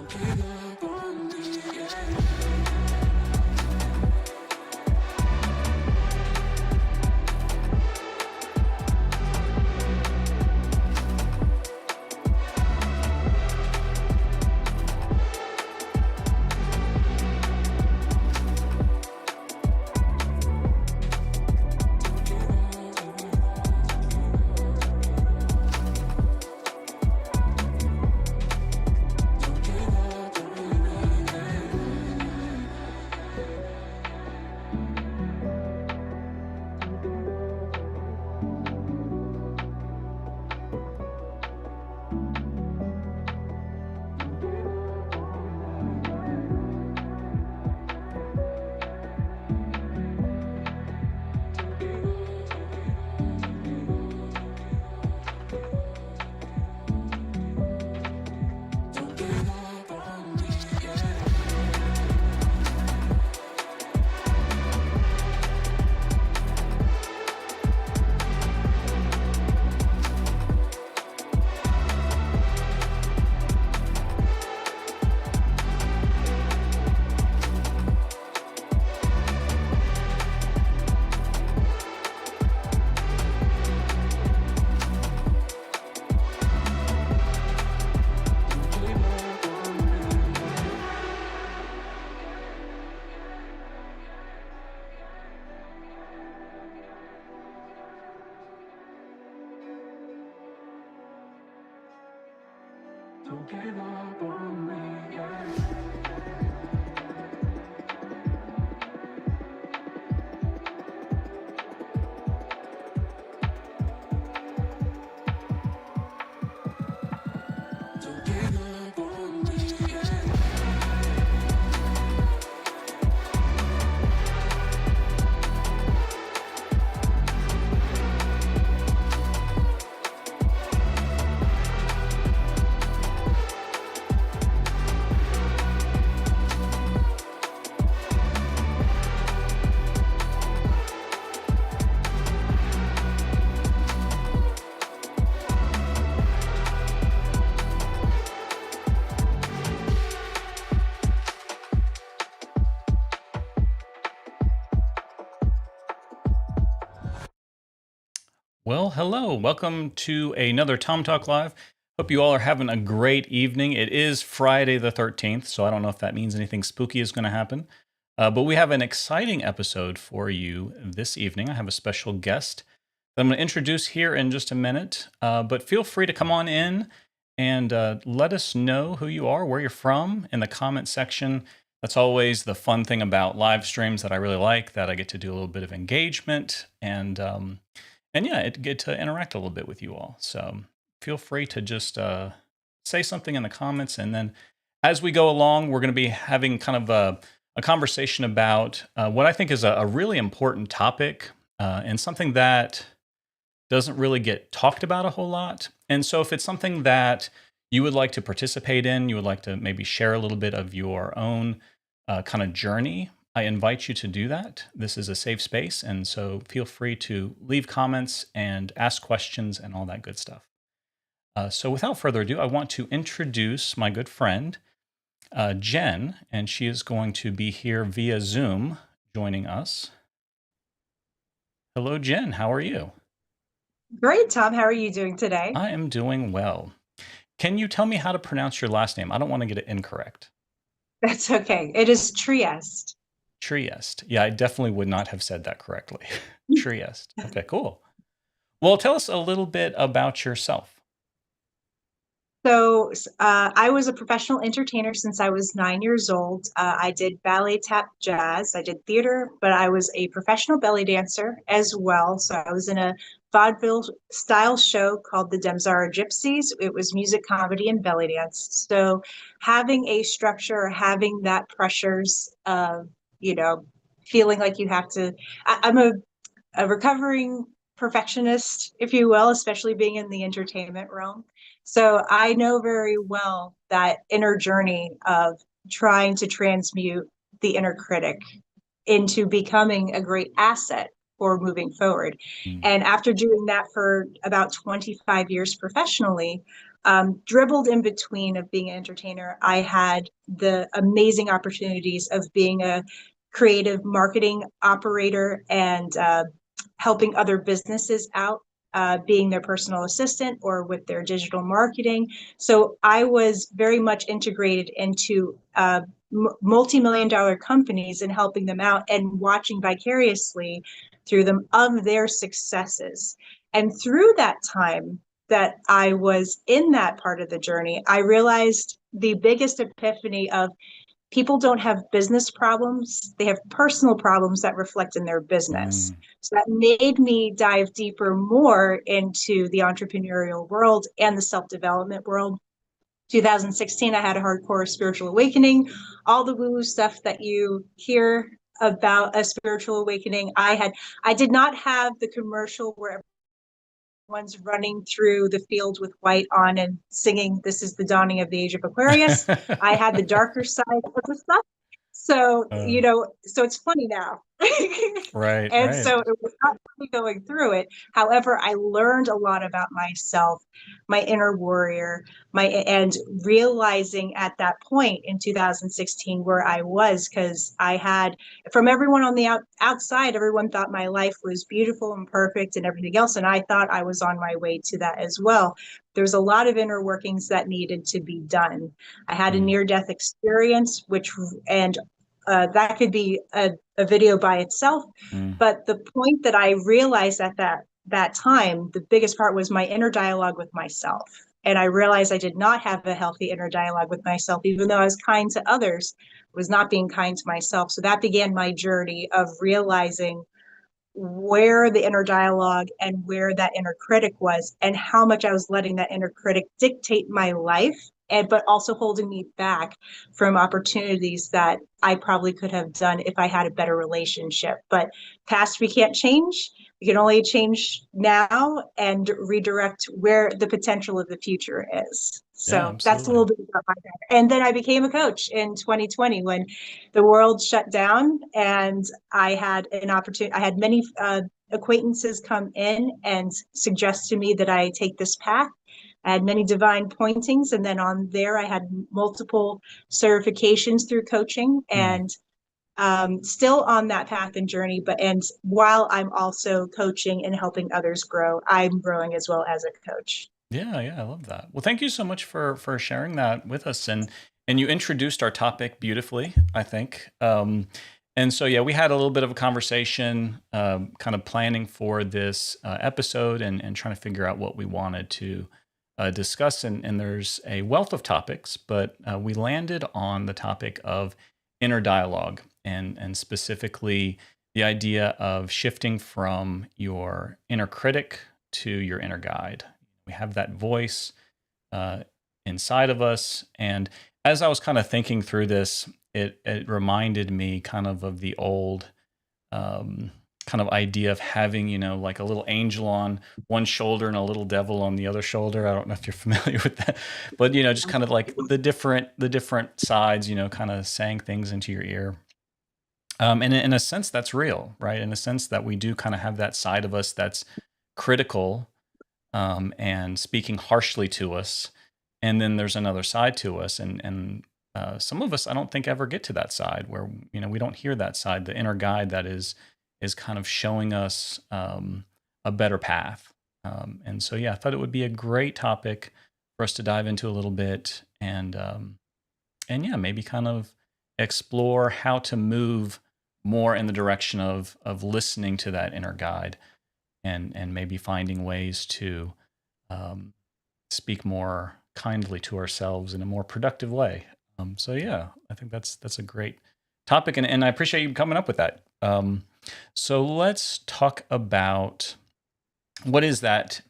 Don't give up on me, yeah. Don't give up on me, yeah. Well, hello. Welcome to another Tom Talk Live. Hope you all are having a great evening. It is Friday the 13th, so I don't know if that means anything spooky is going to happen. But we have an exciting episode for you this evening. I have a special guest that I'm going to introduce here in just a minute. But feel free to come on in and let us know who you are, where you're from in the comment section. That's always the fun thing about live streams that I really like, that I get to do a little bit of engagement and yeah, it get to interact a little bit with you all. So feel free to just say something in the comments. And then as we go along, we're going to be having kind of a conversation about what I think is a really important topic and something that doesn't really get talked about a whole lot. And so if it's something that you would like to participate in, you would like to maybe share a little bit of your own kind of journey, I invite you to do that. This is a safe space, and so feel free to leave comments and ask questions and all that good stuff. So without further ado, I want to introduce my good friend, Jenn, and she is going to be here via Zoom joining us. Hello, Jenn. How are you? Great, Tom. How are you doing today? I am doing well. Can you tell me how to pronounce your last name? I don't want to get it incorrect. That's okay. It is Trieste. Trieste. Yeah, I definitely would not have said that correctly. Trieste. Okay, cool. Well, tell us a little bit about yourself. So I was a professional entertainer since I was 9 years old. I did ballet, tap, jazz. I did theater, but I was a professional belly dancer as well. So I was in a vaudeville style show called the Demzara Gypsies. It was music, comedy, and belly dance. So having a structure, having that pressures of, feeling like you have to, I'm a recovering perfectionist, if you will, especially being in the entertainment realm. So I know very well that inner journey of trying to transmute the inner critic into becoming a great asset for moving forward. And after doing that for about 25 years professionally, dribbled in between of being an entertainer, I had the amazing opportunities of being a creative marketing operator and helping other businesses out, being their personal assistant or with their digital marketing. So I was very much integrated into multi-million dollar companies and helping them out and watching vicariously through them of their successes. And through that time that I was in that part of the journey, I realized the biggest epiphany of people don't have business problems, they have personal problems that reflect in their business. So that made me dive deeper more into the entrepreneurial world and the self-development world. 2016, I had a hardcore spiritual awakening. All the woo-woo stuff that you hear about a spiritual awakening, I did not have the commercial where everyone's running through the field with white on and singing "This is the dawning of the age of Aquarius." I had the darker side of the stuff. So, so it's funny now. Right, And right. so it was not funny going through it. However, I learned a lot about myself, my inner warrior, and realizing at that point in 2016 where I was, because I had, from everyone on the outside, everyone thought my life was beautiful and perfect and everything else. And I thought I was on my way to that as well. There's a lot of inner workings that needed to be done. I had a near-death experience, and that could be a video by itself. But the point that I realized at that time, the biggest part was my inner dialogue with myself. And I realized I did not have a healthy inner dialogue with myself, even though I was kind to others, I was not being kind to myself. So that began my journey of realizing where the inner dialogue and where that inner critic was, and how much I was letting that inner critic dictate my life, but also holding me back from opportunities that I probably could have done if I had a better relationship. But past we can't change. We can only change now and redirect where the potential of the future is. Yeah, So that's a absolutely. little bit about my background. And then I became a coach in 2020 when the world shut down, and I had an opportunity. I had many acquaintances come in and suggest to me that I take this path. I had many divine pointings, and then on there I had multiple certifications through coaching, and still on that path and journey. And while I'm also coaching and helping others grow, I'm growing as well as a coach. Yeah, yeah, I love that. Well, thank you so much for sharing that with us, and you introduced our topic beautifully, I think. And so yeah, we had a little bit of a conversation, kind of planning for this episode and trying to figure out what we wanted to discuss. And there's a wealth of topics, but we landed on the topic of inner dialogue and specifically the idea of shifting from your inner critic to your inner guide. We have that voice uh, inside of us. And as I was kind of thinking through this, it reminded me kind of the old kind of idea of having, like a little angel on one shoulder and a little devil on the other shoulder. I don't know if you're familiar with that, but just kind of like the different sides, kind of saying things into your ear. And in a sense, that's real, right? In a sense that we do kind of have that side of us that's critical and speaking harshly to us. And then there's another side to us, and some of us I don't think ever get to that side where we don't hear that side, the inner guide that is kind of showing us a better path. And so yeah, I thought it would be a great topic for us to dive into a little bit, and yeah, maybe kind of explore how to move more in the direction of listening to that inner guide and maybe finding ways to um, speak more kindly to ourselves in a more productive way. So yeah, I think that's a great topic, and I appreciate you coming up with that. So let's talk about what is that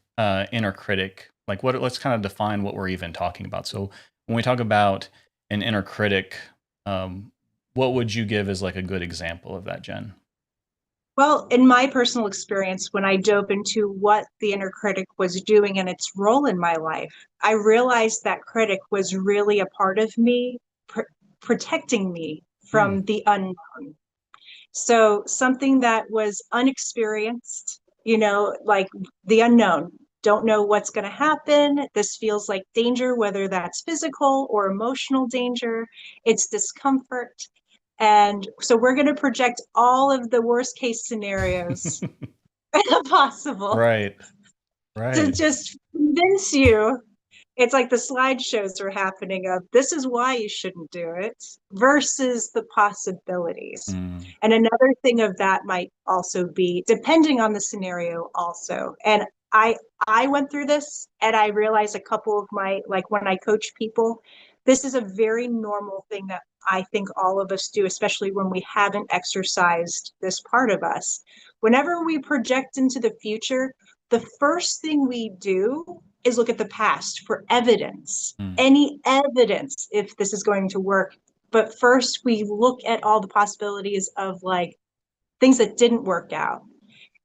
inner critic like. Let's kind of define what we're even talking about. So when we talk about an inner critic, what would you give as like a good example of that, Jen? Well, in my personal experience, when I dove into what the inner critic was doing and its role in my life, I realized that critic was really a part of me, protecting me Hmm. from the unknown. So something that was unexperienced, like the unknown. don't know what's going to happen. This feels like danger, whether that's physical or emotional danger. It's discomfort. And so we're going to project all of the worst case scenarios possible Right. to Right. just convince you. It's like the slideshows are happening of this is why you shouldn't do it versus the possibilities. Mm. And another thing of that might also be depending on the scenario also. And I I went through this and I realized a couple of my, like when I coach people, this is a very normal thing that I think all of us do, especially when we haven't exercised this part of us. Whenever we project into the future, the first thing we do is look at the past for evidence, Mm. any evidence if this is going to work. But first, we look at all the possibilities of like things that didn't work out.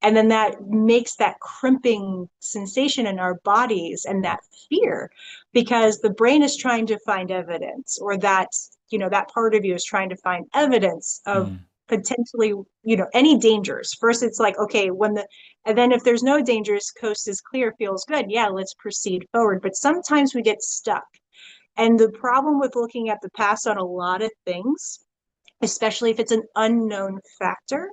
And then that makes that crimping sensation in our bodies and that fear because the brain is trying to find evidence, or that, you know, that part of you is trying to find evidence of Mm. potentially, you know, any dangers. First, it's like, okay, when the, and then if there's no dangers, coast is clear, feels good. Yeah, let's proceed forward. But sometimes we get stuck. And the problem with looking at the past on a lot of things, especially if it's an unknown factor,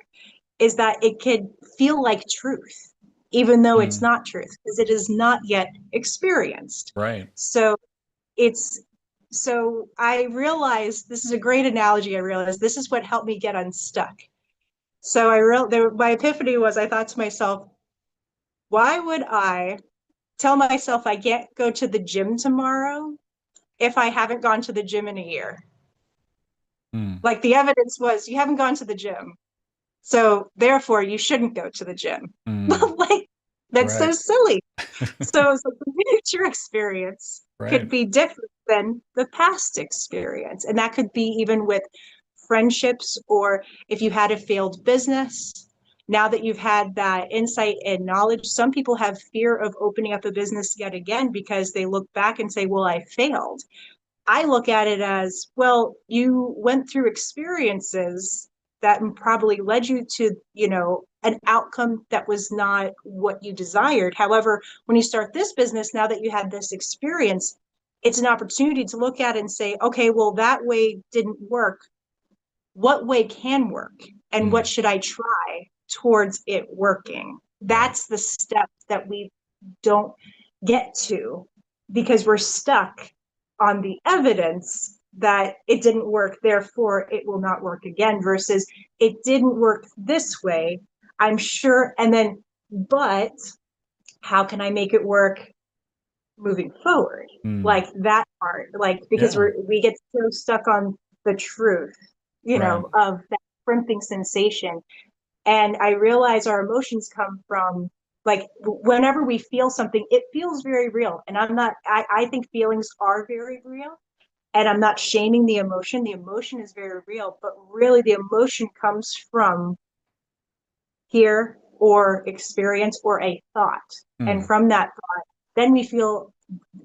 is that it could feel like truth, even though it's Mm. not truth, because it is not yet experienced. Right. So it's, so I realized this is a great analogy. I realized this is what helped me get unstuck. So my epiphany was I thought to myself, why would I tell myself I can't go to the gym tomorrow if I haven't gone to the gym in a year? Mm. Like the evidence was you haven't gone to the gym. So therefore you shouldn't go to the gym. Mm. Like that's so Right. silly. So it's like the future experience could Right. be different than the past experience. And that could be even with friendships, or if you had a failed business. Now that you've had that insight and knowledge, some people have fear of opening up a business yet again because they look back and say, well, I failed. I look at it as, well, you went through experiences that probably led you to, you know, an outcome that was not what you desired. However, when you start this business, now that you had this experience, it's an opportunity to look at it and say, okay, well, that way didn't work. What way can work? And what Mm. should I try towards it working? Right. That's the step that we don't get to because we're stuck on the evidence that it didn't work, therefore it will not work again, versus it didn't work this way, I'm sure. And then, but how can I make it work moving forward? Mm. Like that part, like because Yeah. we get so stuck on the truth, you Right. know, of that crimping sensation. And I realize our emotions come from, like, whenever we feel something, it feels very real. And I think feelings are very real. And I'm not shaming the emotion. The emotion is very real, but really the emotion comes from fear or experience or a thought. And Mm. from that thought, then we feel,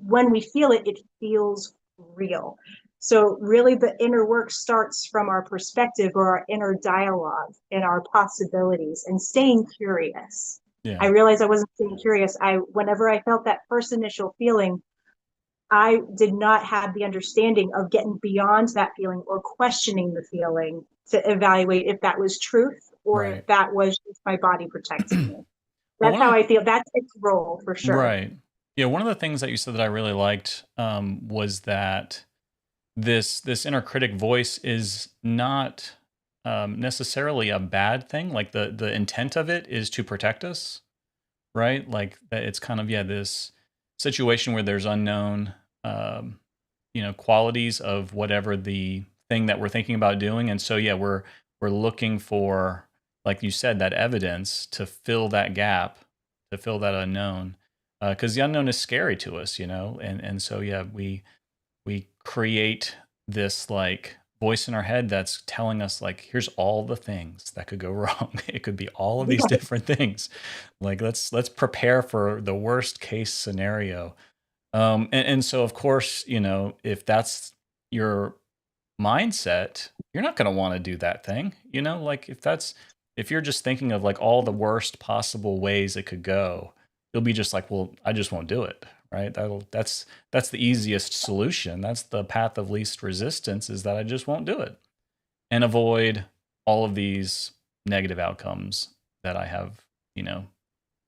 when we feel it, it feels real. So really the inner work starts from our perspective or our inner dialogue and our possibilities and staying curious. I Yeah. realized I wasn't staying curious. Whenever I felt that first initial feeling, I did not have the understanding of getting beyond that feeling or questioning the feeling to evaluate if that was truth or if Right. that was just my body protecting me. Well, That's how I feel. That's its role for sure. right. Yeah. One of the things that you said that I really liked was that this inner critic voice is not necessarily a bad thing. Like the intent of it is to protect us, right? Like that it's kind of, yeah, this situation where there's unknown um, qualities of whatever the thing that we're thinking about doing. And so yeah, we're looking for, like you said, that evidence to fill that gap, to fill that unknown. Because the unknown is scary to us, and so yeah, we create this like voice in our head that's telling us like, here's all the things that could go wrong. It could be all of these different things. Like let's prepare for the worst case scenario. And so of course, if that's your mindset, you're not going to want to do that thing. Like if you're just thinking of like all the worst possible ways it could go, you'll be just like, well, I just won't do it, right? That's the easiest solution. That's the path of least resistance, is that I just won't do it and avoid all of these negative outcomes that I have, you know,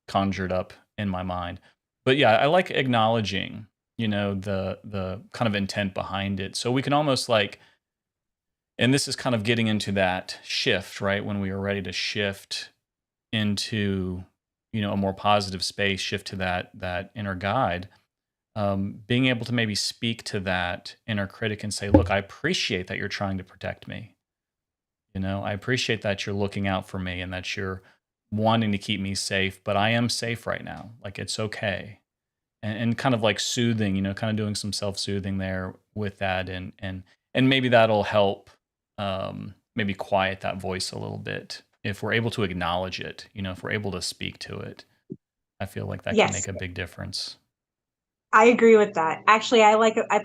conjured up in my mind. But yeah, I like acknowledging, you know, the kind of intent behind it. So we can almost like, and this is kind of getting into that shift, right? When we are ready to shift into, you know, a more positive space, shift to that inner guide, being able to maybe speak to that inner critic and say, look, I appreciate that you're trying to protect me. You know, I appreciate that you're looking out for me and that you're wanting to keep me safe, but I am safe right now. Like, it's okay. And kind of like soothing, you know, kind of doing some self-soothing there with that, and maybe that'll help, maybe quiet that voice a little bit if we're able to acknowledge it, you know, if we're able to speak to it. I feel like that can Yes, make a big difference. I agree with that. Actually, I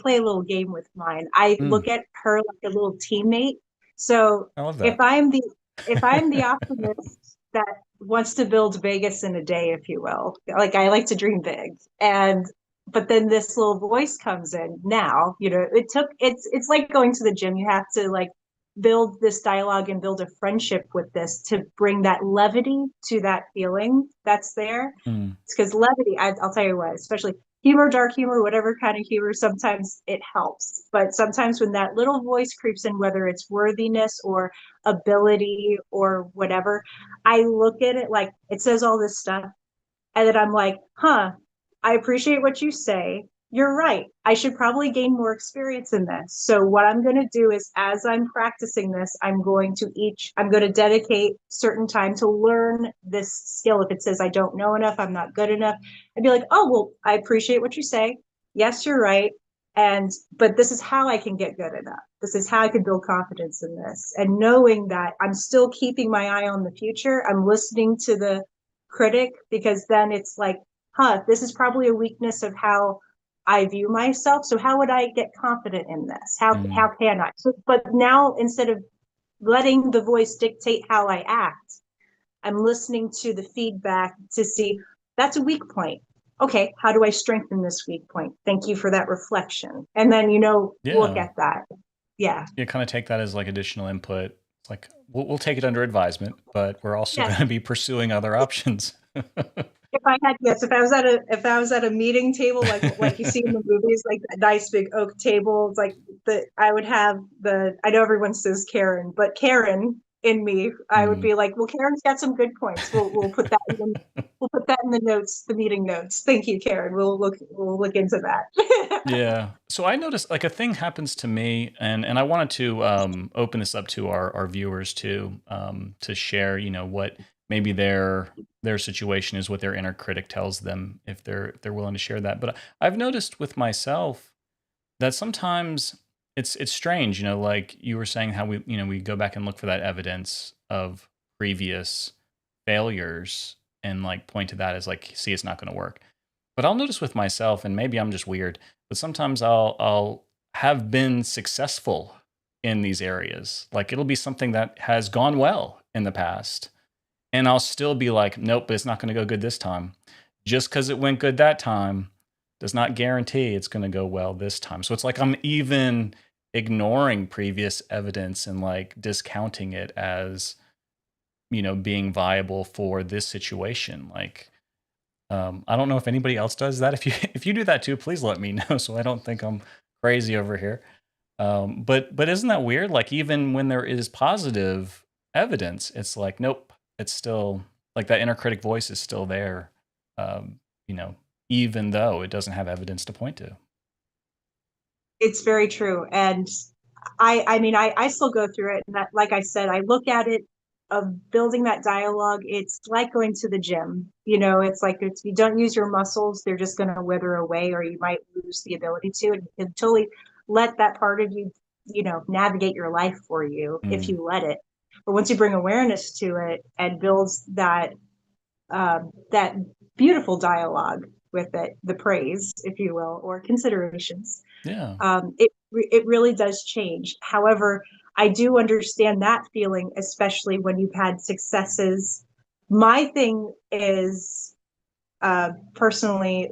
play a little game with mine. I Mm, look at her like a little teammate. So I love if that. I'm the if I'm the optimist that wants to build Vegas in a day, if you will, like I like to dream big, and but then this little voice comes in. Now, you know, it's like going to the gym. You have to like build this dialogue and build a friendship with this to bring that levity to that feeling that's there. Mm, It's because levity, I'll tell you what, especially humor, dark humor, whatever kind of humor, sometimes it helps. But sometimes when that little voice creeps in, whether it's worthiness or ability or whatever, I look at it like it says all this stuff. And then I'm like, huh, I appreciate what you say. You're right. I should probably gain more experience in this. So what I'm going to do is as I'm practicing this, I'm going to dedicate certain time to learn this skill. If it says I don't know enough, I'm not good enough, I'd be like, "Oh, well, I appreciate what you say. Yes, you're right. And but this is how I can get good enough. This is how I can build confidence in this." And knowing that I'm still keeping my eye on the future, I'm listening to the critic, because then it's like, huh, this is probably a weakness of how I view myself. So how would I get confident in this? How mm, can I? So, but now instead of letting the voice dictate how I act, I'm listening to the feedback to see that's a weak point. Okay, how do I strengthen this weak point? Thank you for that reflection. And then, you know, look yeah. at that. Yeah. You kind of take that as like additional input. It's like, we'll take it under advisement, but we're also going Yes. to be pursuing other options. If I had, yes, if I was at a meeting table like you see in the movies, like a nice big oak table, it's like I would have I know everyone says Karen, but Karen in me, I would Mm. be like, well, Karen's got some good points. We'll put that in the notes, the meeting notes. Thank you, Karen. We'll look into that. Yeah. So I noticed like a thing happens to me, and I wanted to open this up to our viewers too, to share, you know, what maybe their situation is, what their inner critic tells them, if they're willing to share that. But I've noticed with myself that sometimes it's strange, you know, like you were saying how we, you know, we go back and look for that evidence of previous failures and like point to that as like, see, it's not going to work. But I'll notice with myself, and maybe I'm just weird, but sometimes I'll have been successful in these areas. Like it'll be something that has gone well in the past, and I'll still be like, nope, it's not going to go good this time. Just because it went good that time does not guarantee it's going to go well this time. So it's like I'm even ignoring previous evidence and like discounting it as, you know, being viable for this situation. Like, I don't know if anybody else does that. If you if you do that too, please let me know so I don't think I'm crazy over here. But isn't that weird? Like even when there is positive evidence, it's like nope, it's still like that inner critic voice is still there. You know, even though it doesn't have evidence to point to. It's very true. And I mean, I still go through it. And that, like I said, I look at it of building that dialogue. It's like going to the gym. You know, it's like if you don't use your muscles, they're just going to wither away, or you might lose the ability to. And you can totally let that part of you, you know, navigate your life for you if Mm, you let it. But once you bring awareness to it and builds that beautiful dialogue with it, the praise, if you will, or considerations, yeah. it really does change. However, I do understand that feeling, especially when you've had successes. My thing is personally,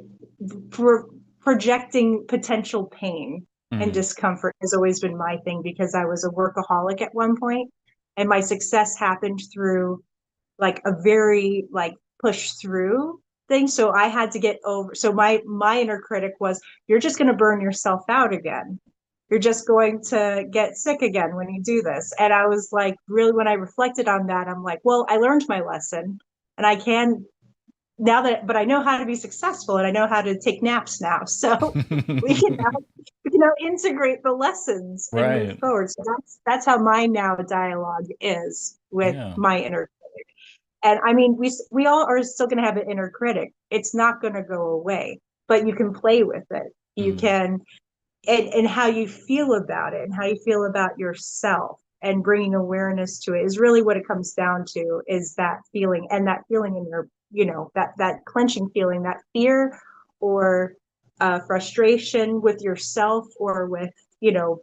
projecting potential pain and Mm, discomfort has always been my thing because I was a workaholic at one point, and my success happened through like a very like push through thing. So I had to get over. So my inner critic was, you're just going to burn yourself out again. You're just going to get sick again when you do this. And I was like, really, when I reflected on that, I'm like, well, I learned my lesson, and I can now that, but I know how to be successful, and I know how to take naps now. So we can now, integrate the lessons and move right. forward. So that's how my now dialogue is with Yeah. my inner. And I mean, we all are still going to have an inner critic. It's not going to go away, but you can play with it. You Mm, can, and how you feel about it and how you feel about yourself and bringing awareness to it is really what it comes down to, is that feeling, and that feeling in your, that clenching feeling, that fear or frustration with yourself or with, you know,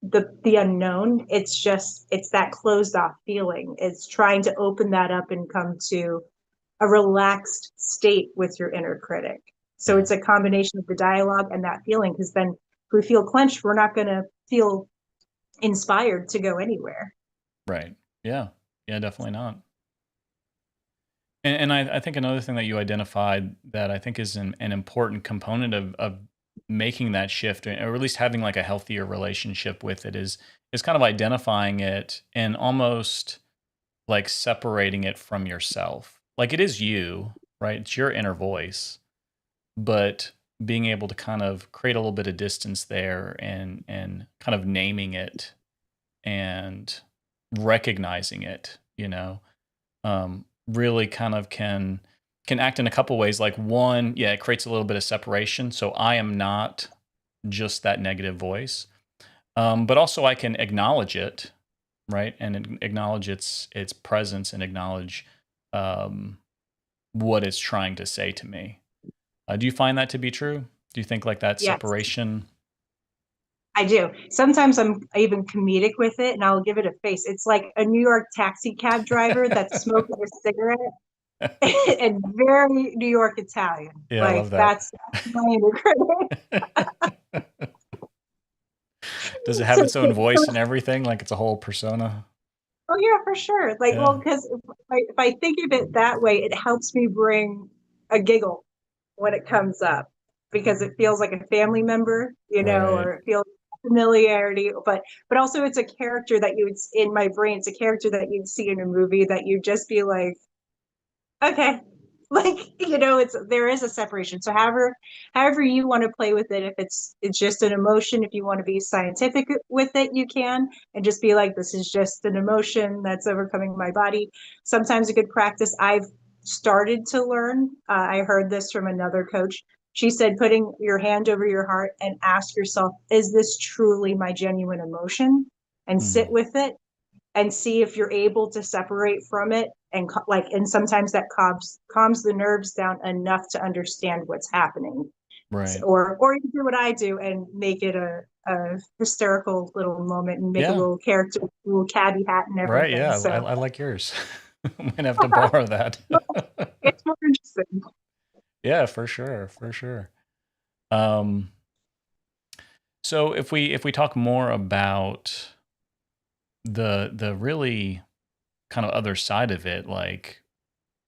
the unknown. It's that closed off feeling. It's trying to open that up and come to a relaxed state with your inner critic. So yeah. it's a combination of the dialogue and that feeling, because then if we feel clenched, we're not going to feel inspired to go anywhere. Right. Yeah. Yeah, definitely not. And I think another thing that you identified that I think is an important component of making that shift, or at least having like a healthier relationship with it, is kind of identifying it and almost like separating it from yourself. Like it is you, right? It's your inner voice, but being able to kind of create a little bit of distance there and kind of naming it and recognizing it, really kind of can act in a couple ways. Like one, yeah, it creates a little bit of separation. So I am not just that negative voice, but also I can acknowledge it, right, and acknowledge its presence and acknowledge um, what it's trying to say to me. Do you find that to be true? Do you think like that Yes, separation? I do. Sometimes I'm even comedic with it, and I'll give it a face. It's like a New York taxi cab driver that's smoking a cigarette and very New York Italian. Yeah, I Like love that. that's my inner critic. Does it have So, its own voice and everything? Like it's a whole persona? oh yeah, for sure. Like, well, Yeah. because if I think of it that way, it helps me bring a giggle when it comes up, because it feels like a family member, Right. or it feels familiarity. But also it's a character that you would, in my brain, it's a character that you'd see in a movie that you'd just be like, okay, like, it's, there is a separation. So however you want to play with it, if it's just an emotion, if you want to be scientific with it, you can, and just be like, this is just an emotion that's overcoming my body. Sometimes a good practice I've started to learn, I heard this from another coach. She said, putting your hand over your heart and ask yourself, is this truly my genuine emotion, and sit Mm, with it and see if you're able to separate from it, and and sometimes that calms the nerves down enough to understand what's happening. right. Or you do what I do and make it a hysterical little moment and make a Yeah. little character, little cabbie hat and Right. everything. Yeah. I, So I like yours. Might have to borrow that. it's more interesting. Yeah, for sure. For sure. Um, so if we talk more about the really kind of other side of it, like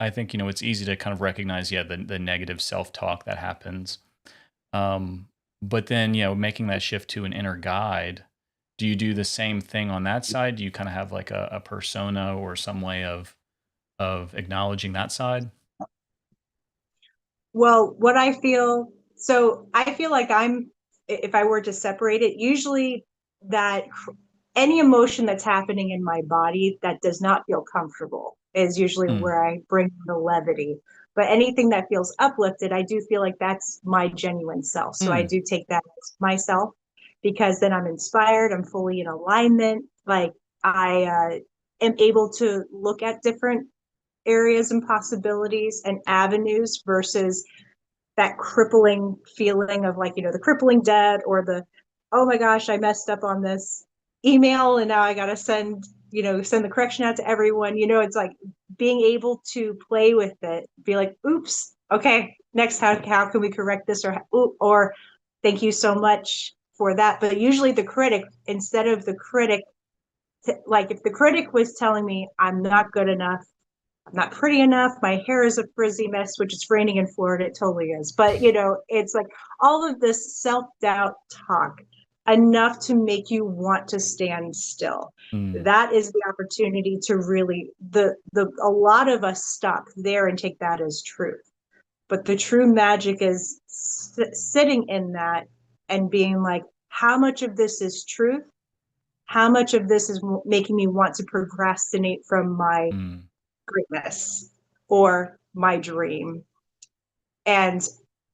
I think, it's easy to kind of recognize, yeah, the negative self-talk that happens. Um, but then, making that shift to an inner guide, do you do the same thing on that side? Do you kind of have like a persona or some way of acknowledging that side? Well, what I feel, so I feel like if I were to separate it, usually that any emotion that's happening in my body that does not feel comfortable is usually Mm, where I bring the levity. But anything that feels uplifted, I do feel like that's my genuine self. So I mm, do take that as myself, because then I'm inspired, I'm fully in alignment. Like I am able to look at different areas and possibilities and avenues versus that crippling feeling of, like, the crippling debt, or the, oh my gosh, I messed up on this email and now I got to send the correction out to everyone. It's like being able to play with it, be like, oops, okay, next, how can we correct this? Or thank you so much for that. But usually the critic, instead of the critic, like if the critic was telling me I'm not good enough, I'm not pretty enough, my hair is a frizzy mess, which is raining in Florida, it totally is. But it's like all of this self-doubt talk, enough to make you want to stand still. Mm, That is the opportunity to really the a lot of us stop there and take that as truth. But the true magic is sitting in that and being like, how much of this is truth? How much of this is making me want to procrastinate from my mm, greatness or my dream? And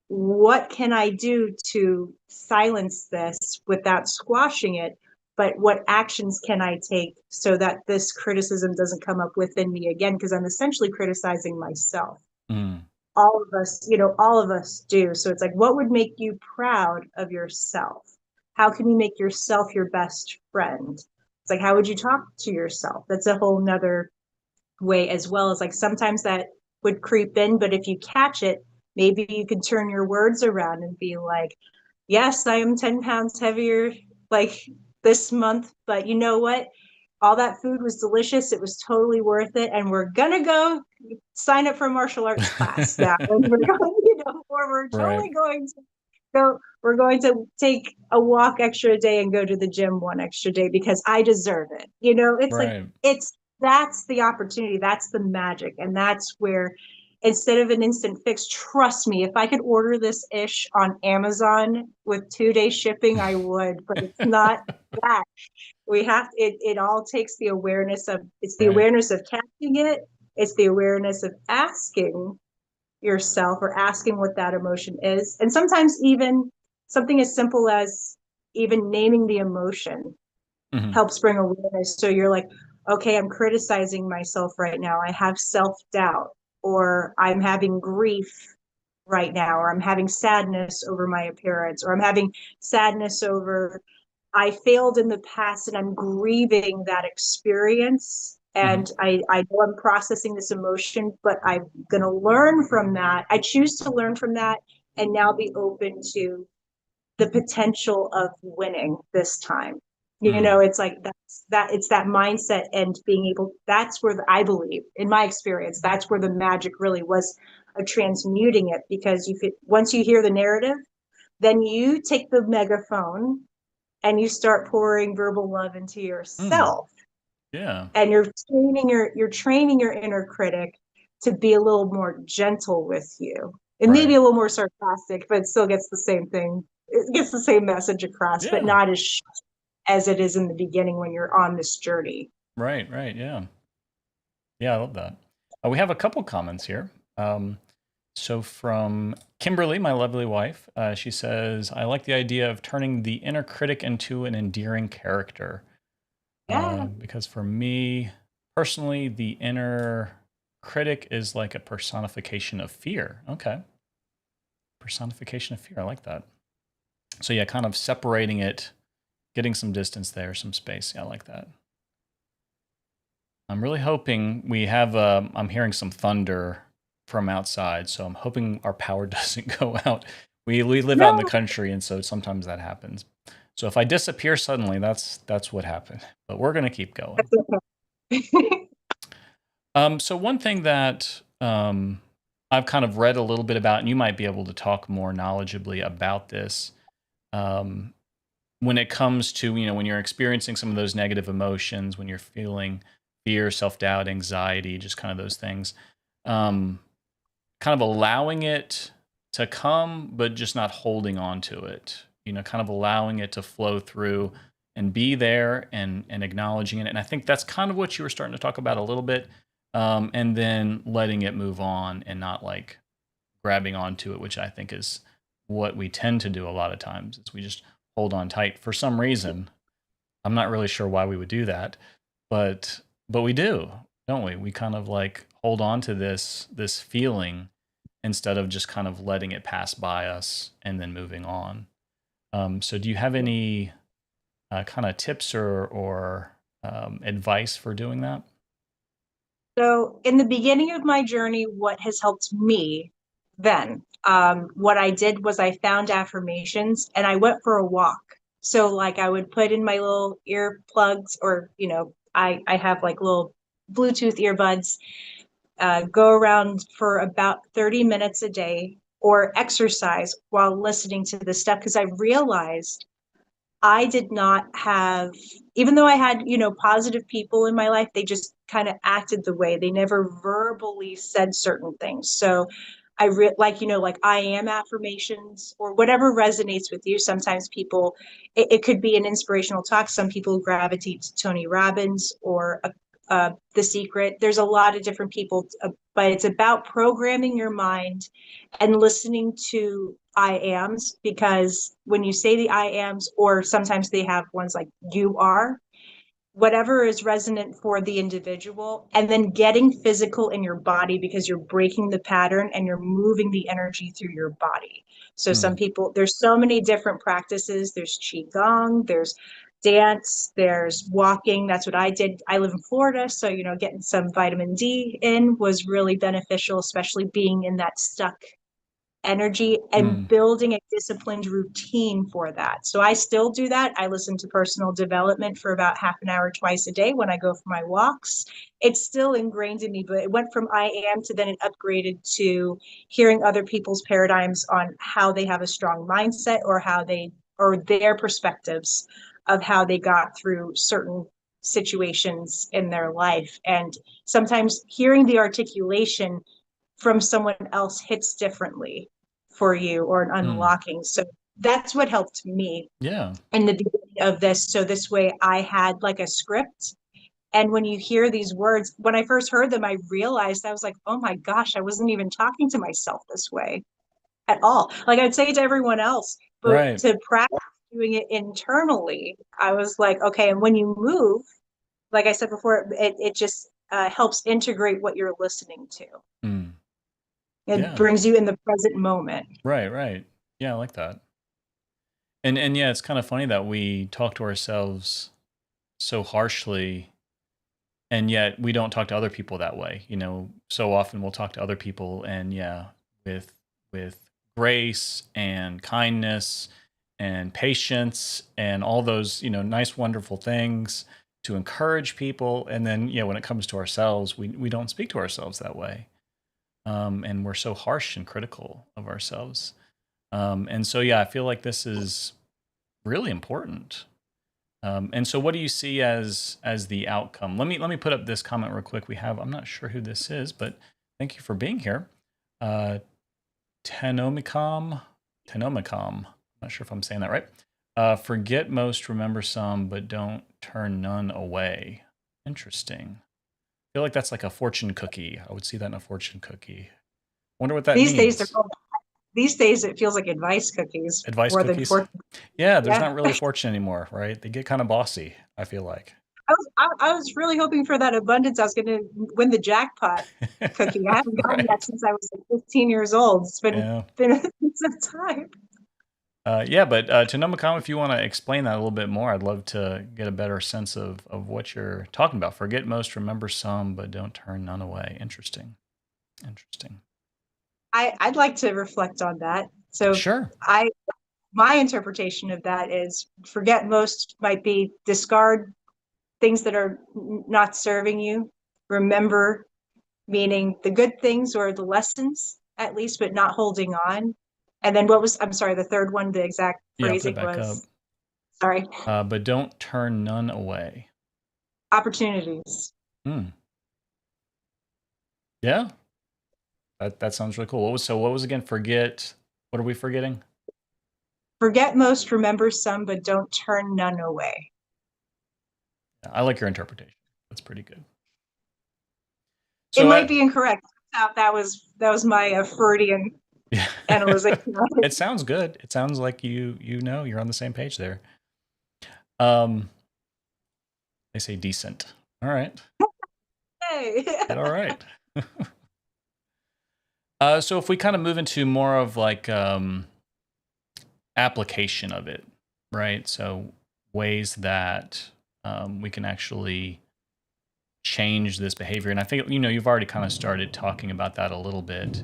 what can I do to silence this without squashing it? But what actions can I take so that this criticism doesn't come up within me again? Because I'm essentially criticizing myself. mm, All of us, all of us do. So it's like, what would make you proud of yourself? How can you make yourself your best friend? It's like, how would you talk to yourself? That's a whole nother way as well. As like sometimes that would creep in, but if you catch it, maybe you can turn your words around and be like, yes, I am 10 pounds heavier like this month, but you know what? All that food was delicious. It was totally worth it. And we're going to go sign up for a martial arts class now. And we're going, or we're right, totally going to go, we're going to take a walk extra day and go to the gym one extra day because I deserve it. It's like, right. that's the opportunity. That's the magic. And that's where, instead of an instant fix, trust me, if I could order this ish on Amazon with 2 day shipping, I would, but it's not that. It all takes the awareness of, it's the Right. awareness of catching it. It's the awareness of asking yourself or asking what that emotion is. And sometimes even something as simple as even naming the emotion Hmm. helps bring awareness. So you're like, okay, I'm criticizing myself right now. I have self-doubt, or I'm having grief right now, or I'm having sadness over my appearance, or I'm having sadness over I failed in the past and I'm grieving that experience. Hmm. And I know I'm processing this emotion, but I'm going to learn from that. I choose to learn from that and now be open to the potential of winning this time. Mm, It's like it's that mindset and being able, that's where I believe, in my experience, that's where the magic really was of transmuting it. Because once you hear the narrative, then you take the megaphone and you start pouring verbal love into mm, yourself, yeah. and you're training your inner critic to be a little more gentle with you, and maybe Right. a little more sarcastic, but it still gets the same thing. It gets the same message across, but Yeah. not as it is in the beginning when you're on this journey. Right. Right. Yeah. Yeah. I love that. We have a couple comments here. So from Kimberly, my lovely wife, she says, I like the idea of turning the inner critic into an endearing character. Yeah. Because for me personally, the inner critic is like a personification of fear. Okay. Personification of fear. I like that. So yeah, kind of separating it, getting some distance there, some space. Yeah, I like that. I'm really hoping we have, I'm hearing some thunder from outside, so I'm hoping our power doesn't go out. We live out in the No. country, and so sometimes that happens. So if I disappear suddenly, that's what happened. But we're gonna keep going. That's okay. So one thing that I've kind of read a little bit about, and you might be able to talk more knowledgeably about this, um, when it comes to, when you're experiencing some of those negative emotions, when you're feeling fear, self-doubt, anxiety, just kind of those things, um, kind of allowing it to come, but just not holding on to it, kind of allowing it to flow through and be there, and acknowledging it. And I think that's kind of what you were starting to talk about a little bit. And then letting it move on and not like grabbing onto it, which I think is what we tend to do a lot of times, is we just hold on tight for some reason. I'm not really sure why we would do that, but we do, don't we? We kind of like hold on to this feeling instead of just kind of letting it pass by us and then moving on. So do you have any kind of tips or advice for doing that? So, in the beginning of my journey, what has helped me then. What I did was I found affirmations and I went for a walk. So like I would put in my little earplugs, or I have like little Bluetooth earbuds, go around for about 30 minutes a day, or exercise while listening to this stuff, because I realized I did not have, even though I had, positive people in my life, they just kind of acted the way. They never verbally said certain things. So like I am affirmations or whatever resonates with you. Sometimes people, it could be an inspirational talk. Some people gravitate to Tony Robbins or The Secret. There's a lot of different people, but it's about programming your mind and listening to I ams, because when you say the I ams, or sometimes they have ones like you are, whatever is resonant for the individual, and then getting physical in your body, because you're breaking the pattern and you're moving the energy through your body. So some Mm. people, there's so many different practices. There's qigong, there's dance, there's walking. That's what I did. I live in Florida, so getting some vitamin D in was really beneficial, especially being in that stuck energy, and Mm. building a disciplined routine for that. So I still do that. I listen to personal development for about half an hour twice a day when I go for my walks. It's still ingrained in me, but it went from I am to then it upgraded to hearing other people's paradigms on how they have a strong mindset, or how they, or their perspectives of how they got through certain situations in their life. And sometimes hearing the articulation from someone else hits differently for you, or an Mm. unlocking. So that's what helped me Yeah. in the beginning of this. So this way I had like a script. And when you hear these words, when I first heard them, I realized, I was like, oh my gosh, I wasn't even talking to myself this way at all. Like I'd say it to everyone else, but Right. to practice doing it internally, I was like, okay. And when you move, like I said before, it just helps integrate what you're listening to. Mm. It Yeah. brings you in the present moment. Right. Right. Yeah, I like that. And yeah, it's kind of funny that we talk to ourselves so harshly, and yet we don't talk to other people that way. So often we'll talk to other people, and yeah, with grace and kindness and patience and all those, nice, wonderful things to encourage people. And then, when it comes to ourselves, we don't speak to ourselves that way. And we're so harsh and critical of ourselves. And so, yeah, I feel like this is really important. And so, what do you see as the outcome? Let me put up this comment real quick. I'm not sure who this is, but thank you for being here. Tenomicom, I'm not sure if I'm saying that right. Forget most, remember some, but don't turn none away. Interesting. I feel like that's like a fortune cookie. I would see that in a fortune cookie. Wonder what that These days, means. these days it feels like advice cookies Advice more than cookies? fortune. Yeah, there's Yeah, not really fortune anymore, right? They get kind of bossy, I feel like. I was really hoping for that abundance. I was going to win the jackpot cookie. I haven't gotten that Right. since I was like 15 years old. It's been Yeah. been some time. Yeah, but Tanomicom, if you want to explain that a little bit more, I'd love to get a better sense of what you're talking about. Forget most, remember some, but don't turn none away. Interesting. Interesting. I'd like to reflect on that. So Sure. I my interpretation of that is, forget most might be discard things that are not serving you. Remember, meaning the good things or the lessons at least, but not holding on. And then what was, I'm sorry, the third one, the exact Yeah, I'll put it phrasing back up. was, sorry, But don't turn none away. opportunities. Hmm. Yeah, that sounds really cool. What was again? Forget. What are we forgetting? Forget most, remember some, but don't turn none away. Yeah, I like your interpretation. That's pretty good. It So, might be incorrect. That was my Freudian yeah, analyzation. it sounds good. It sounds like you're on the same page there. Um, they say decent. All right. Hey. All right. So if we kind of move into more of like application of it, right? So ways that we can actually change this behavior, and I think you've already kind of started talking about that a little bit.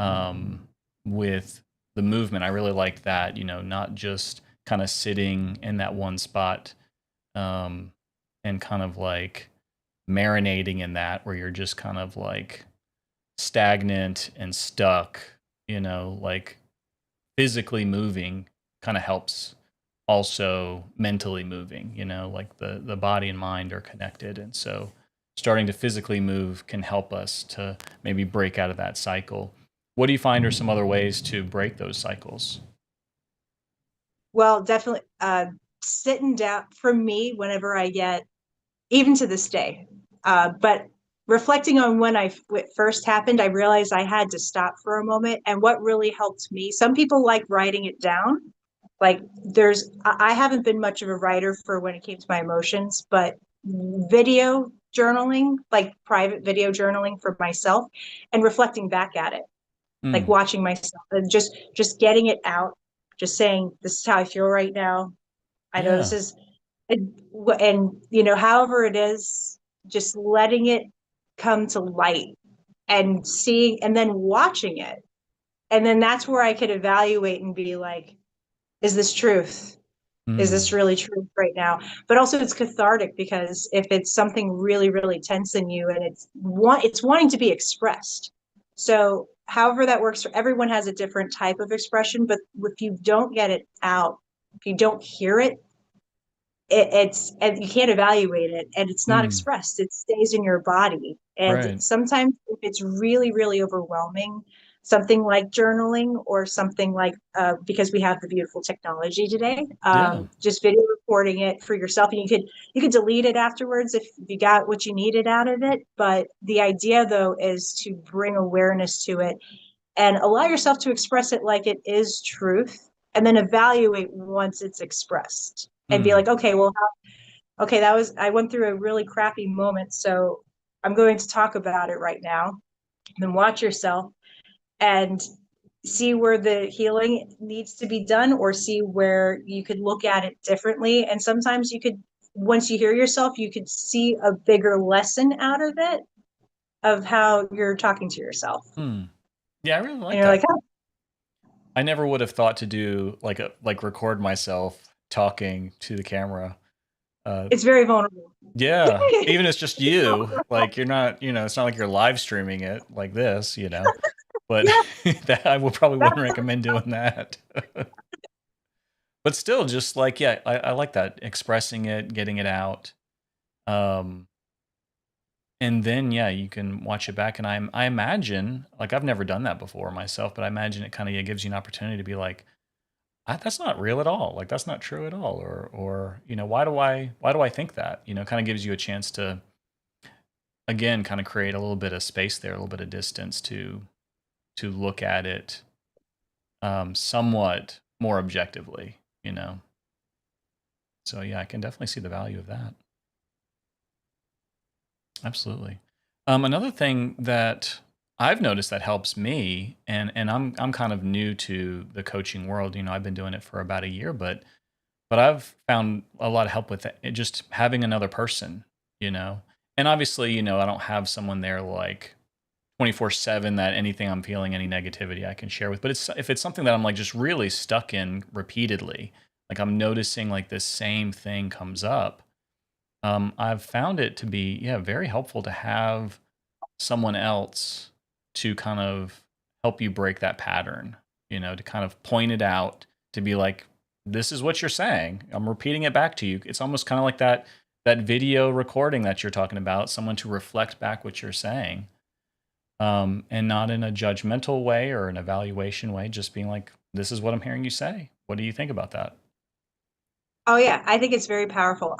um, with the movement. I really liked that, not just kind of sitting in that one spot, um, and kind of like marinating in that, where you're just kind of like stagnant and stuck, like physically moving kind of helps, also mentally moving, like the body and mind are connected. And so starting to physically move can help us to maybe break out of that cycle. What do you find are some other ways to break those cycles? Well, definitely sitting down for me whenever I get, even to this day, but reflecting on when it first happened, I realized I had to stop for a moment. And what really helped me, some people like writing it down. Like I haven't been much of a writer for when it came to my emotions, but video journaling, like private video journaling for myself and reflecting back at it, like Mm, watching myself and just getting it out, just saying, this is how I feel right now. I know this yeah. is, and however it is, just letting it come to light and seeing and then watching it. And then that's where I could evaluate and be like, is this truth? Is this Mm, really true right now? But also it's cathartic, because if it's something really, really tense in you and it's wanting to be expressed. So however that works for everyone has a different type of expression, but if you don't get it out, if you don't hear it, it's and you can't evaluate it, and it's not mm, expressed. It stays in your body. And right. sometimes if it's really, really overwhelming, something like journaling or something like because we have the beautiful technology today, Yeah. just video recording it for yourself, and you could delete it afterwards if you got what you needed out of it. But the idea, though, is to bring awareness to it and allow yourself to express it like it is truth, and then evaluate once it's expressed and be Mm, like, okay, well, okay, I went through a really crappy moment, so I'm going to talk about it right now. And then watch yourself and see where the healing needs to be done, or see where you could look at it differently. And sometimes you could, once you hear yourself, you could see a bigger lesson out of it, of how you're talking to yourself. mm. Yeah, I really And like you're like, that. oh, I never would have thought to do like record myself talking to the camera. Uh, it's very vulnerable. yeah, even if it's just you, like you're not, it's not like you're live streaming it like this, but Yeah, that I would probably wouldn't that's recommend doing that. But still, just like, yeah, I like that, expressing it, getting it out. Um, and then, yeah, you can watch it back. And I imagine, like, I've never done that before myself, but I imagine it kind of, yeah, gives you an opportunity to be like, that's not real at all. Like, that's not true at all. Or, why do I think that? Kind of gives you a chance to, again, kind of create a little bit of space there, a little bit of distance to look at it, somewhat more objectively, So yeah, I can definitely see the value of that. Absolutely. Another thing that I've noticed that helps me, and I'm kind of new to the coaching world. I've been doing it for about a year, but I've found a lot of help with it. Just having another person, you know. And obviously, I don't have someone there like 24/7 that anything I'm feeling, any negativity I can share with. But if it's something that I'm like just really stuck in repeatedly, like I'm noticing like this same thing comes up, I've found it to be, yeah, very helpful to have someone else to kind of help you break that pattern, to kind of point it out, to be like, this is what you're saying. I'm repeating it back to you. It's almost kind of like that video recording that you're talking about, someone to reflect back what you're saying. And not in a judgmental way or an evaluation way, just being like, this is what I'm hearing you say. What do you think about that? Oh yeah, I think it's very powerful.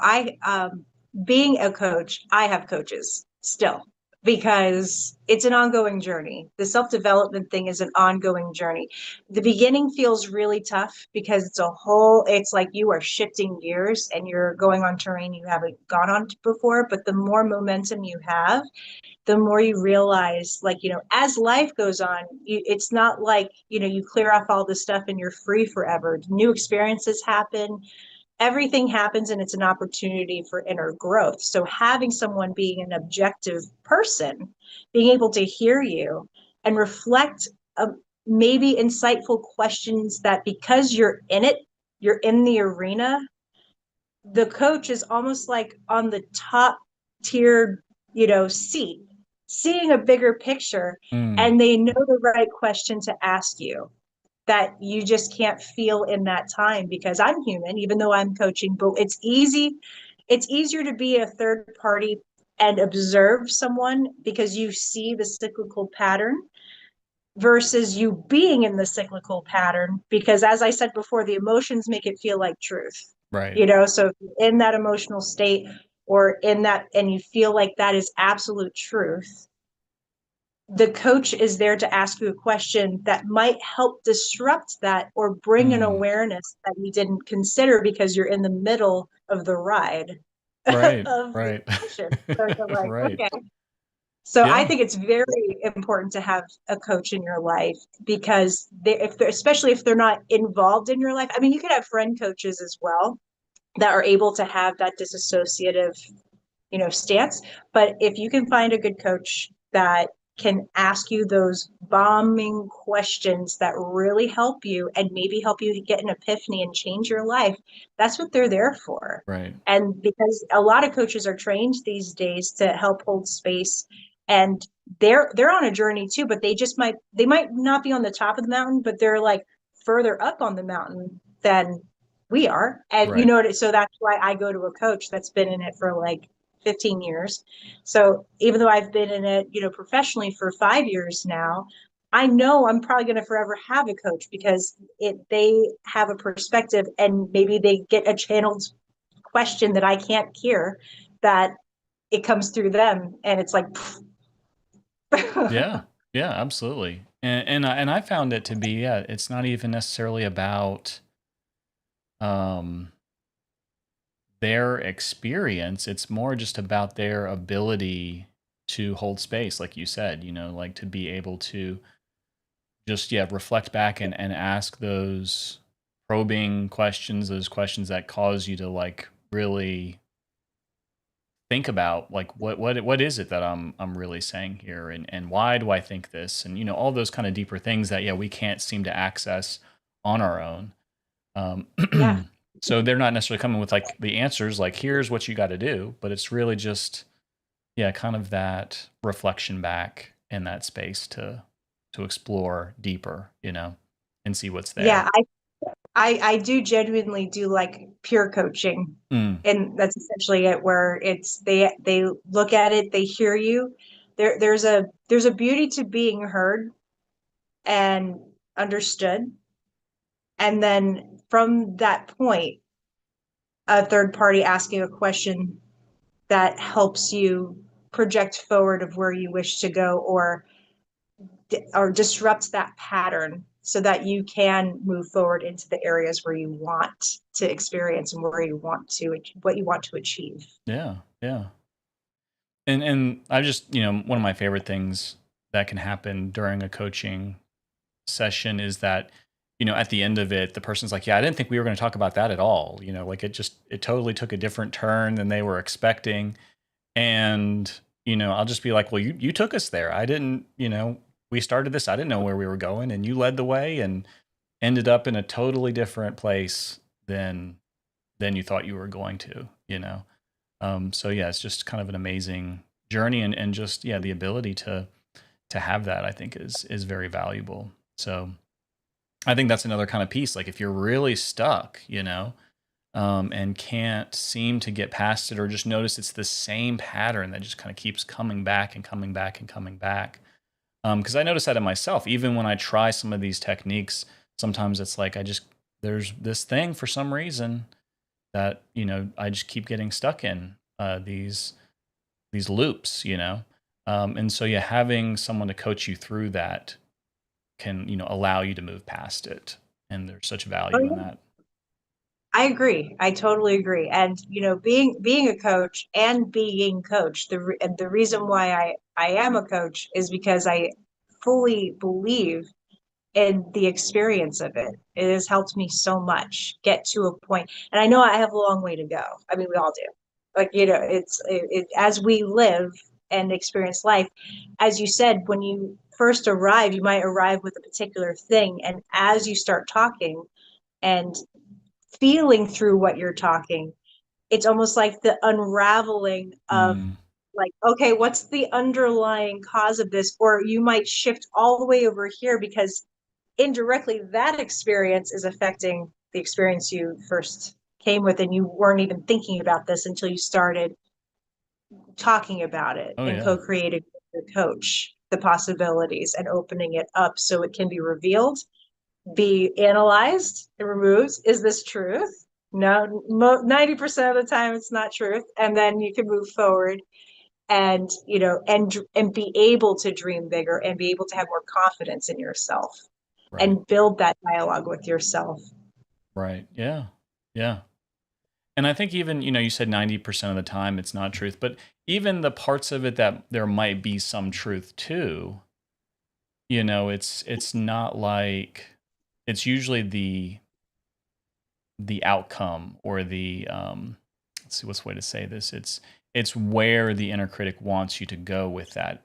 Being a coach, I have coaches still, because it's an ongoing journey. The self-development thing is an ongoing journey. The beginning feels really tough because it's like you are shifting gears and you're going on terrain you haven't gone on before. But the more momentum you have, the more you realize, like, as life goes on, it's not like, you clear off all this stuff and you're free forever. New experiences happen, everything happens, and it's an opportunity for inner growth. So having someone, being an objective person, being able to hear you and reflect maybe insightful questions that, because you're in it, you're in the arena, the coach is almost like on the top tier, seat, seeing a bigger picture, Mm, and they know the right question to ask you that you just can't feel in that time, because I'm human, even though I'm coaching, but it's easier to be a third party and observe someone because you see the cyclical pattern versus you being in the cyclical pattern, because as I said before, the emotions make it feel like truth. right. So if you're in that emotional state or in that and you feel like that is absolute truth, the coach is there to ask you a question that might help disrupt that or bring an Mm, awareness that you didn't consider because you're in the middle of the ride right. of the Right. emotion. So you're like, Right. okay. So I Yeah. think it's very important to have a coach in your life, because if they're, especially if they're not involved in your life. I mean, you could have friend coaches as well that are able to have that disassociative, stance. But if you can find a good coach that can ask you those bombing questions that really help you and maybe help you get an epiphany and change your life, that's what they're there for. Right. And because a lot of coaches are trained these days to help hold space, and they're on a journey too, but they might not be on the top of the mountain, but they're like further up on the mountain than we are. And Right. so that's why I go to a coach that's been in it for like 15 years. So even though I've been in it, professionally for 5 years now, I know I'm probably going to forever have a coach, because they have a perspective and maybe they get a channeled question that I can't hear, that it comes through them and it's like, Yeah. Yeah, absolutely. And I found it to be, yeah, it's not even necessarily about um their experience. It's more just about their ability to hold space, like you said, like to be able to just, yeah, reflect back and ask those probing questions, those questions that cause you to like really think about like what is it that I'm really saying here, and why do I think this, and all those kind of deeper things that, yeah, we can't seem to access on our own. yeah. So they're not necessarily coming with like the answers, like here's what you got to do, but it's really just, yeah, kind of that reflection back in that space to explore deeper, and see what's Yeah, there. I do genuinely do like peer coaching. Mm, And that's essentially it, where it's they look at it, they hear you. There's a beauty to being heard and understood. And then from that point, a third party asking a question that helps you project forward of where you wish to go, or disrupt that pattern so that you can move forward into the areas where you want to experience and where you want to what you want to achieve. yeah, yeah. And I just, one of my favorite things that can happen during a coaching session is that, at the end of it, the person's like, yeah, I didn't think we were going to talk about that at all. Like it totally took a different turn than they were expecting. And, I'll just be like, well, you took us there. I didn't, we started this. I didn't know where we were going, and you led the way and ended up in a totally different place than you thought you were going to. So yeah, it's just kind of an amazing journey, and just, yeah, the ability to have that, I think is very valuable. So I think that's another kind of piece. Like if you're really stuck, and can't seem to get past it, or just notice it's the same pattern that just kind of keeps coming back and coming back and coming back. Because I notice that in myself, even when I try some of these techniques, sometimes it's like there's this thing for some reason that I just keep getting stuck in these loops, and so, yeah, having someone to coach you through that can allow you to move past it, and there's such Oh, value in yeah. that. I agree. I totally agree. And being a coach and being coached, the reason why I am a coach is because I fully believe in the experience of it. It has helped me so much get to a point. And I know I have a long way to go. I mean, we all do. Like, as we live and experience life, as you said, when you first arrive, you might arrive with a particular thing. And as you start talking and feeling through what you're talking, it's almost like the unraveling of Mm, like, okay, what's the underlying cause of this? Or you might shift all the way over here because indirectly that experience is affecting the experience you first came with, and you weren't even thinking about this until you started talking about it oh and yeah. co-creating with your coach the possibilities and opening it up so it can be revealed, be analyzed and removed. Is this truth? No, 90% of the time it's not truth. And then you can move forward and, and be able to dream bigger and be able to have more confidence in yourself Right. and build that dialogue with yourself. Right. Yeah. Yeah. And I think even, you said 90% of the time it's not truth, but even the parts of it that there might be some truth to, it's not like it's usually the outcome or the let's see what's the way to say this. It's where the inner critic wants you to go with that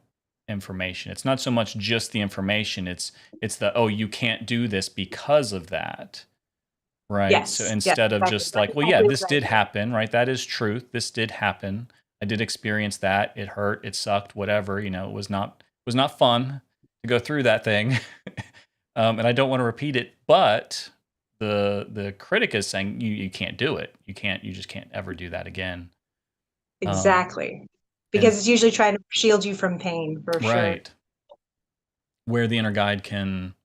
information. It's not so much just the information, it's the, oh, you can't do this because of that. Right. So Yes, instead of exactly. just That's like, well, yeah, exactly this what I did mean. happen, right? That is truth. This did happen. I did experience that. It hurt. It sucked. Whatever. It was not fun to go through that thing, and I don't want to repeat it. But the critic is saying you can't do it. You can't. You just can't ever do that again. Um, Exactly. and Because it's usually trying to shield you from pain for sure. right where the inner guide can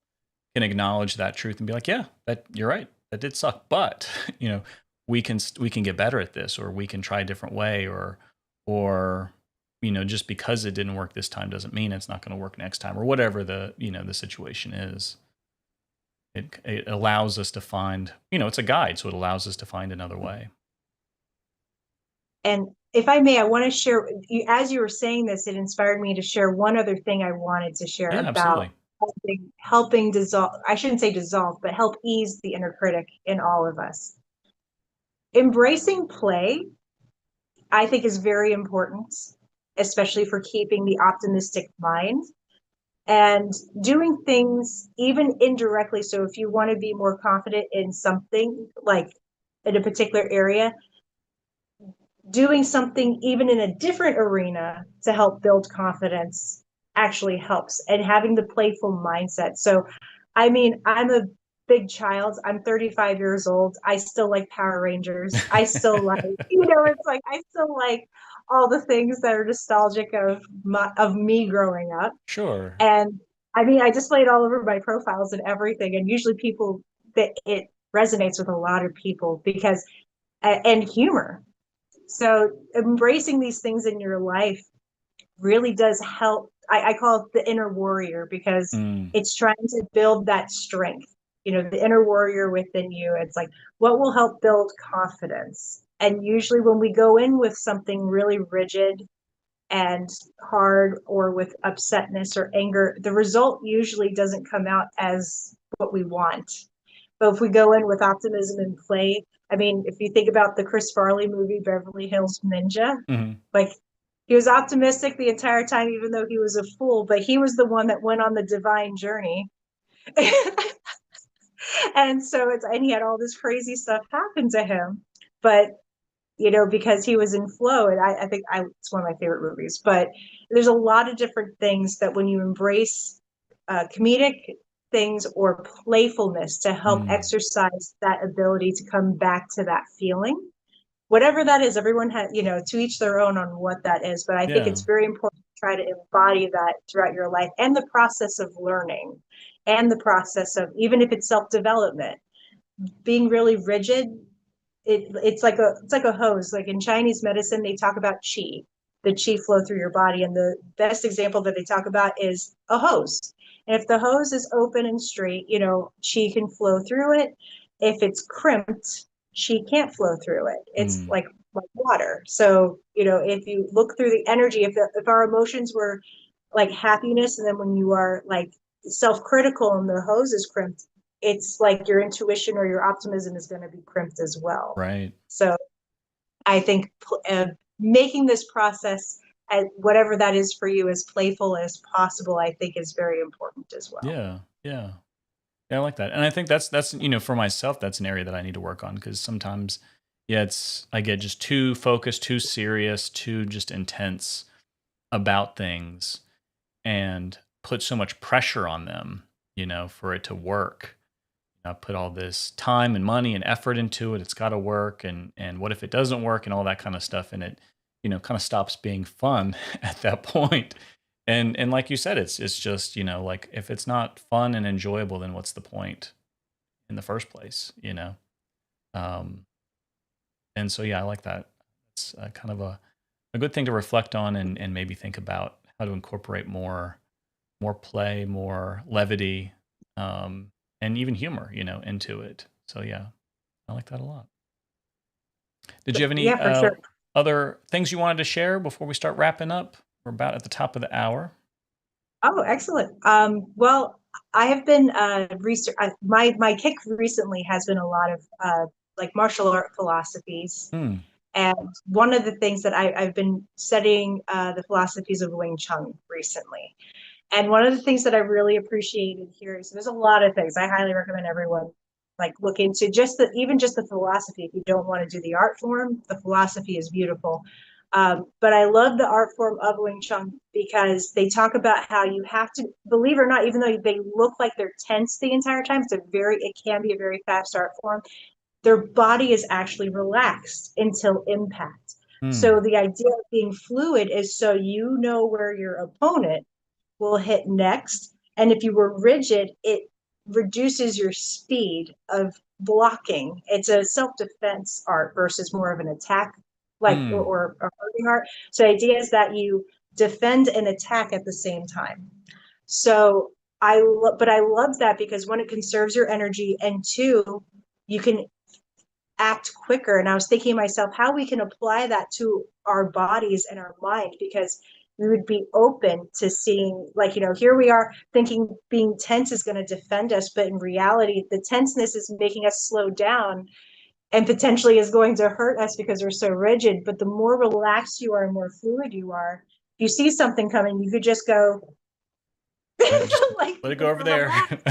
acknowledge that truth and be like, yeah, that you're right. That did suck, but we can get better at this, or we can try a different way, or just because it didn't work this time doesn't mean it's not going to work next time, or whatever the situation is. It allows us to find, it's a guide, so it allows us to find another way. And if I may, I want to share, as you were saying this, it inspired me to share one other thing I wanted to share Yeah, about absolutely. helping dissolve, I shouldn't say dissolve, but help ease the inner critic in all of us. Embracing play, I think, is very important, especially for keeping the optimistic mind and doing things even indirectly. So if you want to be more confident in something, like in a particular area, doing something even in a different arena to help build confidence actually helps, and having the playful mindset. So, I mean, I'm a big child. I'm 35 years old. I still like Power Rangers. I still like, it's like I still like all the things that are nostalgic of me growing up. Sure. And I mean, I display it all over my profiles and everything. And usually people, that it resonates with a lot of people because, and humor. So embracing these things in your life really does help. I call it the inner warrior because Mm, it's trying to build that strength, the inner warrior within you. It's like, what will help build confidence? And usually when we go in with something really rigid and hard, or with upsetness or anger, the result usually doesn't come out as what we want. But if we go in with optimism and play, I mean, if you think about the Chris Farley movie, Beverly Hills Ninja, mhm. like he was optimistic the entire time, even though he was a fool, but he was the one that went on the divine journey. And so and he had all this crazy stuff happen to him. But because he was in flow. And I think it's one of my favorite movies. But there's a lot of different things that when you embrace comedic things or playfulness to help Mm, exercise that ability to come back to that feeling, whatever that is, everyone has, to each their own on what that is. But I think yeah. it's very important to try to embody that throughout your life, and the process of learning, and the process of, even if it's self-development, being really rigid, it's like a hose. Like in Chinese medicine, they talk about qi, the qi flow through your body, and the best example that they talk about is a hose. And if the hose is open and straight, qi can flow through it. If it's crimped, qi can't flow through it. It's Mm, like water. So if you look through the energy, if our emotions were like happiness, and then when you are like self-critical and the hose is crimped, it's like your intuition or your optimism is going to be crimped as well. right. So I think making this process and whatever that is for you, as playful as possible, I think is very important as well. Yeah. Yeah. Yeah, I like that. And I think that's for myself, that's an area that I need to work on because sometimes, yeah, I get just too focused, too serious, too just intense about things and put so much pressure on them, for it to work. I put all this time and money and effort into it. It's got to work, and what if it doesn't work, and all that kind of stuff, and it, kind of stops being fun at that point. And like you said, it's just like if it's not fun and enjoyable, then what's the point in the first place? Um, and so yeah, I like that. It's kind of a good thing to reflect on and maybe think about how to incorporate more play, more levity, and even humor, into it. So yeah, I like that a lot. Did you have any Yeah, for sure. other things you wanted to share before we start wrapping up? We're about at the top of the hour. Oh, excellent. Well, I have been research. My kick recently has been a lot of like martial art philosophies, Hmm. and one of the things that I've been studying the philosophies of Wing Chun recently. And one of the things that I really appreciated here is there's a lot of things I highly recommend everyone like look into even just the philosophy. If you don't want to do the art form, the philosophy is beautiful. But I love the art form of Wing Chun because they talk about how you have to, believe it or not, even though they look like they're tense the entire time, it can be a very fast art form. Their body is actually relaxed until impact. Hmm. So the idea of being fluid is so you know where your opponent will hit next. And if you were rigid, it reduces your speed of blocking. It's a self-defense art versus more of an attack, like Hmm. or a hurting art. So the idea is that you defend and attack at the same time. So but I love that because one, it conserves your energy, and two, you can act quicker. And I was thinking to myself how we can apply that to our bodies and our mind, because we would be open to seeing, like, here we are thinking being tense is going to defend us, but in reality, the tenseness is making us slow down and potentially is going to hurt us because we're so rigid. But the more relaxed you are and more fluid you are, if you see something coming, you could just go, Just like, let it go over there. relax,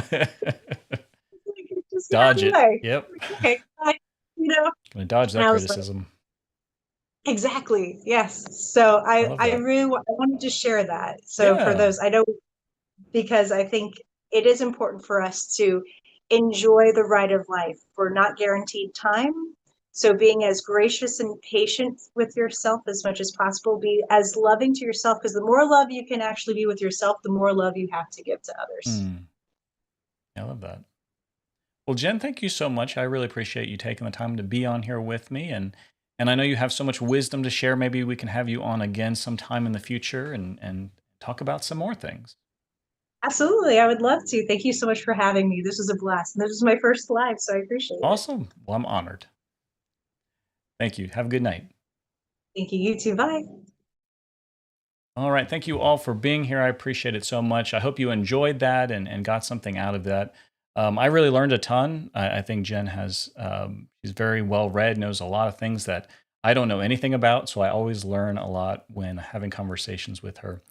just get out Dodge of the it. way. Yep. Okay, bye. You know, Gonna dodge and that I was like, criticism. exactly. Yes. So I love I that. really I wanted to share that. So for Yeah. those, I know, because I think it is important for us to enjoy the ride of life. We're not guaranteed time. So being as gracious and patient with yourself as much as possible, be as loving to yourself, because the more love you can actually be with yourself, the more love you have to give to others. Hmm. I love that. Well, Jen, thank you so much. I really appreciate you taking the time to be on here with me, and I know you have so much wisdom to share. Maybe we can have you on again sometime in the future and talk about some more things. Absolutely. I would love to. Thank you so much for having me. This was a blast. And this was my first live, so I appreciate it. Awesome. Well, I'm honored. Thank you. Have a good night. Thank you. You too. Bye. All right. Thank you all for being here. I appreciate it so much. I hope you enjoyed that and got something out of that. I really learned a ton. I think Jen she's very well read, knows a lot of things that I don't know anything about. So I always learn a lot when having conversations with her.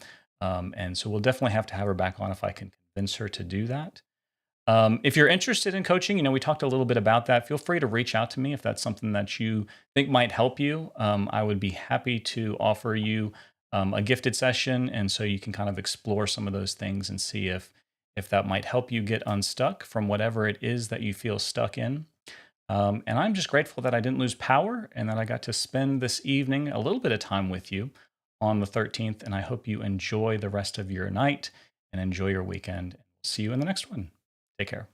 And so we'll definitely have to have her back on if I can convince her to do that. If you're interested in coaching, we talked a little bit about that. Feel free to reach out to me if that's something that you think might help you. I would be happy to offer you a gifted session, and so you can kind of explore some of those things and see if that might help you get unstuck from whatever it is that you feel stuck in. And I'm just grateful that I didn't lose power and that I got to spend this evening a little bit of time with you on the 13th. And I hope you enjoy the rest of your night and enjoy your weekend. See you in the next one. Take care.